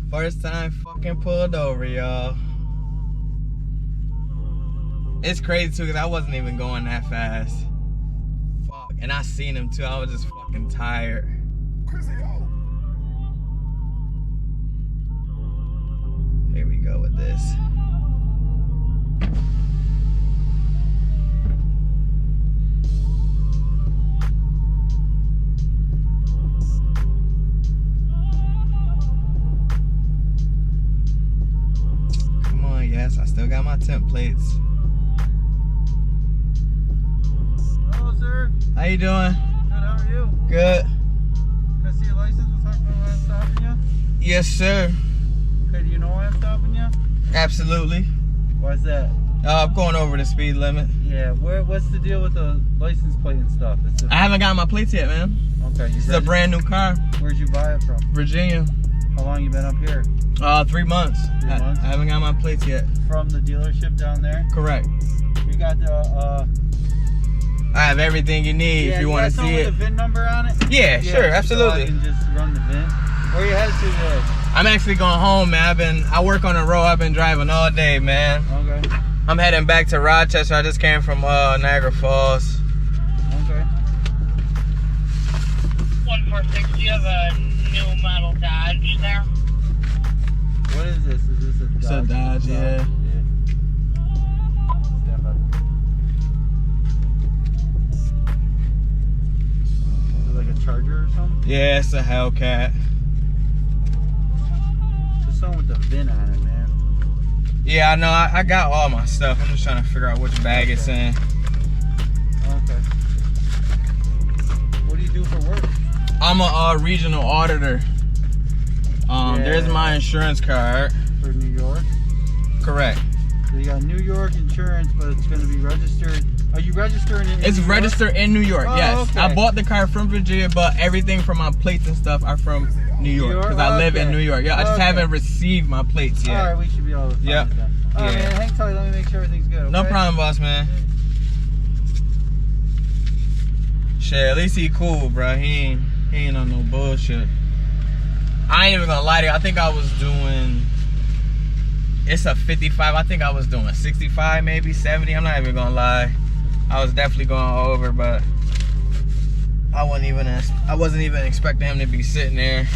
First time fucking pulled over, y'all. It's crazy too, because I wasn't even going that fast. Fuck. And I seen him too. I was just fucking tired. Here we go with this. Yes, I still got my templates. Hello, sir. How you doing? Good, how are you? Good. Can I see your license? We'll talk about why I'm stopping you. Yes, sir. Okay, do you know why I'm stopping you? Absolutely. Why's that? I'm going over the speed limit. Yeah, what's the deal with the license plate and stuff? I haven't got my plates yet, man. Okay, It's a brand new car. Where'd you buy it from? Virginia. How long you been up here? 3 months. 3 months? I haven't got my plates yet. From the dealership down there? Correct. You got the I have everything you need if you want to see it. With the VIN number on it? Yeah, sure, absolutely. So I can just run the VIN. Where you headed to today? I'm actually going home, man. I work on the road. I've been driving all day, man. Okay. I'm heading back to Rochester. I just came from Niagara Falls. Okay. 146, do you have a new model Dodge there? What is this? Is this a Dodge? It's a Dodge, yeah. Stand by. Is it like a Charger or something? Yeah, it's a Hellcat. Just something with the VIN on it, man. Yeah, I know. I got all my stuff. I'm just trying to figure out which bag it's in. Okay. What do you do for work? I'm a regional auditor. There's my insurance card. For New York? Correct. So you got New York insurance, but it's going to be registered. Are you registering it in It's New registered in New York, Oh, yes. okay. I bought the car from Virginia, but everything from my plates and stuff are from New York. Because I live in New York. Yeah, I just haven't received my plates yet. Alright, we should be able to find it then. Alright, man, hang tight. Let me make sure everything's good, okay? No problem, boss, man. Shit, at least he cool, bro. He ain't on no bullshit. I ain't even gonna lie to you. I think I was doing, it's a 55. I think I was doing 65, maybe 70. I'm not even gonna lie. I was definitely going over, but I wasn't even expecting him to be sitting there.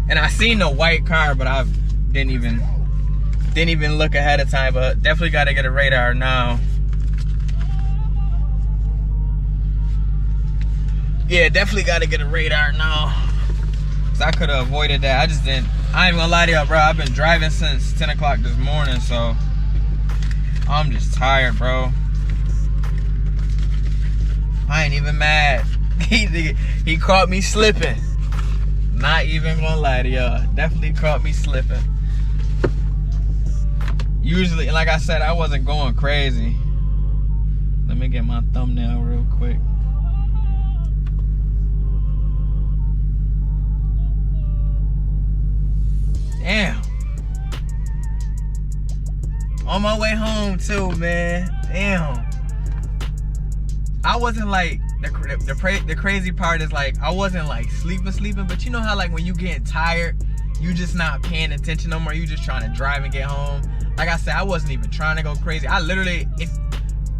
And I seen the white car, but I didn't even look ahead of time. But definitely got to get a radar now. Yeah, definitely got to get a radar now. Cause I could have avoided that. I just didn't. I ain't gonna lie to you, bro. I've been driving since 10 o'clock this morning, so I'm just tired, bro. I ain't even mad. He caught me slipping. Not even gonna lie to y'all. Definitely caught me slipping. Usually, like I said, I wasn't going crazy. Let me get my thumbnail real quick. Damn. On my way home too, man. Damn. I wasn't like, the crazy part is like, I wasn't like sleeping, but you know how like when you getting tired, you just not paying attention no more, you just trying to drive and get home. Like I said, I wasn't even trying to go crazy. I literally, it's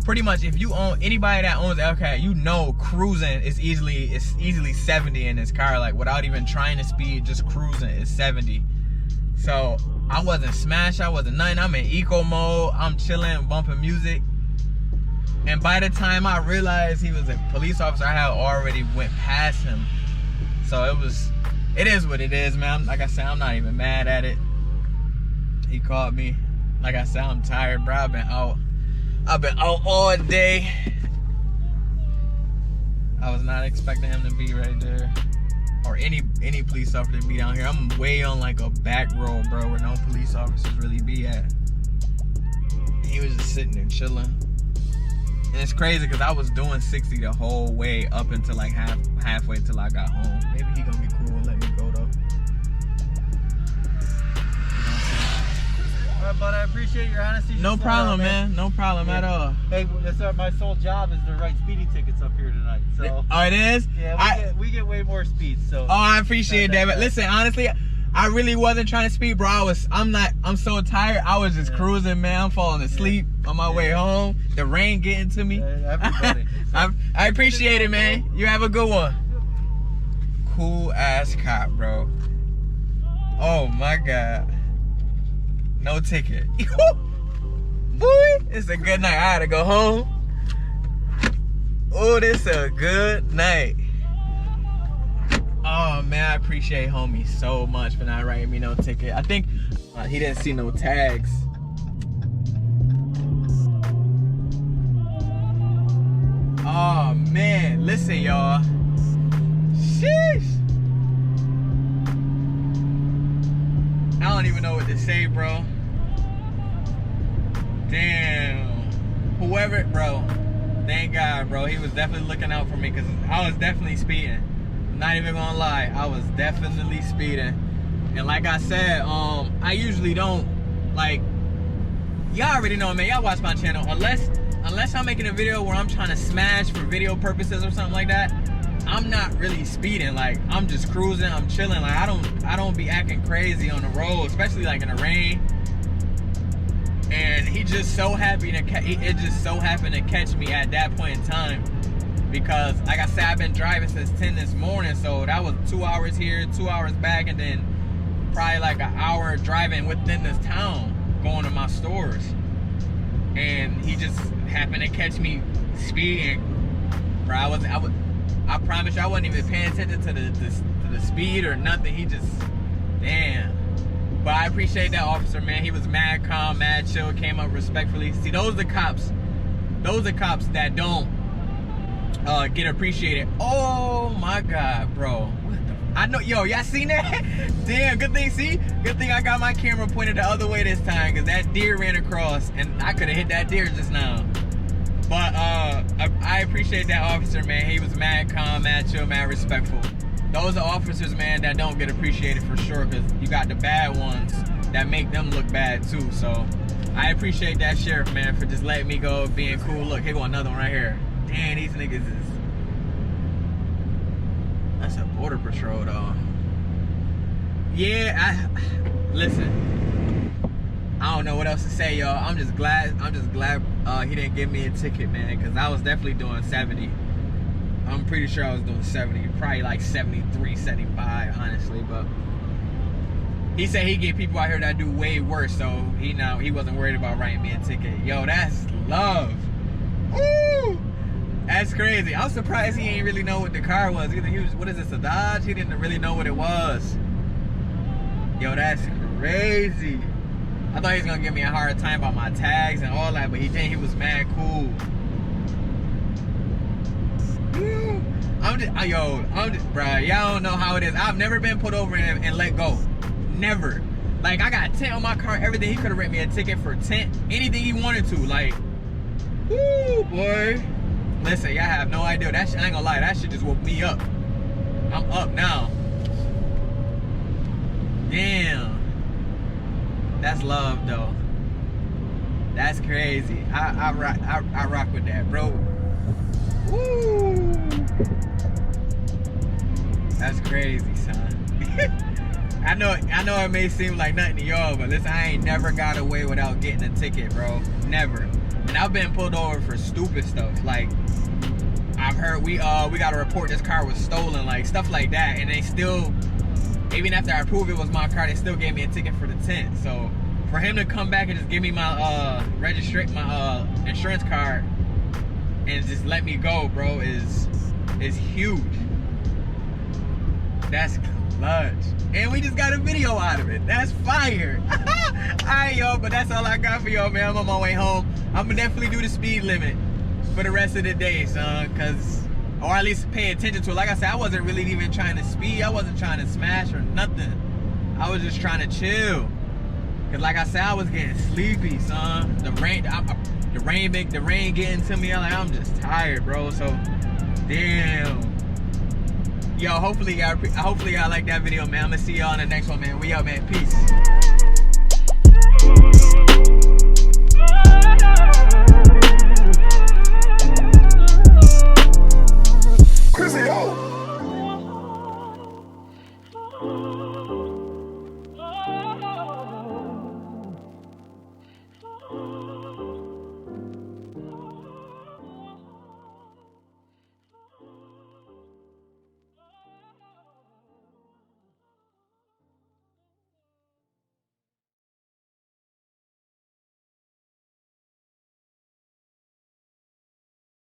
pretty much, if you own, anybody that owns Hellcat, you know cruising is easily 70 in this car, like without even trying to speed, just cruising is 70. So I wasn't smashed, I wasn't nothing. I'm in eco mode, I'm chilling, bumping music. And by the time I realized he was a police officer, I had already went past him. So it is what it is, man. Like I said, I'm not even mad at it. He caught me. Like I said, I'm tired, bro. I've been out all day. I was not expecting him to be right there. Or any police officer to be down here. I'm way on like a back road, bro, where no police officers really be at. He was just sitting there chilling. And it's crazy because I was doing 60 the whole way up until like halfway till I got home. Maybe he gonna be cool and let me go though. All right, but I appreciate your honesty. No problem, man. No problem at all. Hey, that's my sole job is to write speeding tickets up here tonight. So. Oh, it is? Yeah, we get way more speed. So. Oh, I appreciate that. But listen, honestly, I really wasn't trying to speed, bro. I'm so tired. I was just cruising, man. I'm falling asleep on my way home. The rain getting to me. Everybody. I appreciate it, man. You have a good one. Cool ass cop, bro. Oh my God. No ticket. Boy, it's a good night. I had to go home. Oh, this a good night. Oh man, I appreciate homie so much for not writing me no ticket. I think he didn't see no tags. Oh man, listen y'all. Sheesh. I don't even know what to say, bro. Damn. Whoever, bro. Thank God, bro. He was definitely looking out for me because I was definitely speeding. Not even gonna lie, I was definitely speeding. And like I said, I usually don't, like, y'all already know, man. Y'all watch my channel. Unless I'm making a video where I'm trying to smash for video purposes or something like that, I'm not really speeding. Like, I'm just cruising, I'm chilling. Like, I don't be acting crazy on the road, especially like in the rain. And he just so happy to it just so happened to catch me at that point in time. Because like I said, I've been driving since 10 this morning, so that was 2 hours here, 2 hours back, and then probably like an hour driving within this town going to my stores. And he just happened to catch me speeding. Bro, I promise you, I wasn't even paying attention to the speed or nothing. He just, damn. But I appreciate that officer, man. He was mad calm, mad chill, came up respectfully. See, those are the cops. Those are cops that don't get appreciated. Oh my God, bro. What the? I know, yo, y'all seen that? Damn, good thing, see? Good thing I got my camera pointed the other way this time, because that deer ran across, and I could have hit that deer just now. But I appreciate that officer, man. He was mad calm, mad chill, mad respectful. Those are officers, man, that don't get appreciated for sure, because you got the bad ones that make them look bad too. So I appreciate that sheriff, man, for just letting me go, being cool. Look, here go another one right here. Damn, these niggas is... That's a border patrol, though. Yeah, listen. I don't know what else to say, y'all. I'm just glad he didn't give me a ticket, man, because I was definitely doing 70. I'm pretty sure I was doing 70, probably like 73, 75, honestly, but he said he get people out here that do way worse, so he wasn't worried about writing me a ticket. Yo, that's love. Ooh, that's crazy. I'm surprised he ain't really know what the car was either. He was, what is this, a Dodge? He didn't really know what it was. Yo, that's crazy. I thought he was gonna give me a hard time about my tags and all that, but he didn't. He was mad cool. Bro, y'all don't know how it is. I've never been put over and let go. Never. Like, I got tint on my car, everything. He could have written me a ticket for tint, anything he wanted to. Like, woo, boy. Listen, y'all have no idea. That shit, I ain't gonna lie, that shit just woke me up. I'm up now. Damn. That's love, though. That's crazy. I rock with that, bro. Woo. That's crazy, son. I know it may seem like nothing to y'all, but listen, I ain't never got away without getting a ticket, bro. Never. And I've been pulled over for stupid stuff. Like, I've heard we got to report this car was stolen, like stuff like that. And they still, even after I proved it was my car, they still gave me a ticket for the tint. So for him to come back and just give me my insurance card and just let me go, bro, is huge. That's clutch. And we just got a video out of it. That's fire. Alright, y'all, but that's all I got for y'all, man. I'm on my way home. I'm gonna definitely do the speed limit for the rest of the day, son, or at least pay attention to it. Like I said, I wasn't really even trying to speed. I wasn't trying to smash or nothing. I was just trying to chill. Cause like I said, I was getting sleepy, son. The rain getting to me. I'm just tired, bro. So, damn. Yo, hopefully y'all like that video, man. I'm gonna see y'all in the next one, man. We out, man. Peace. Crazy, yo.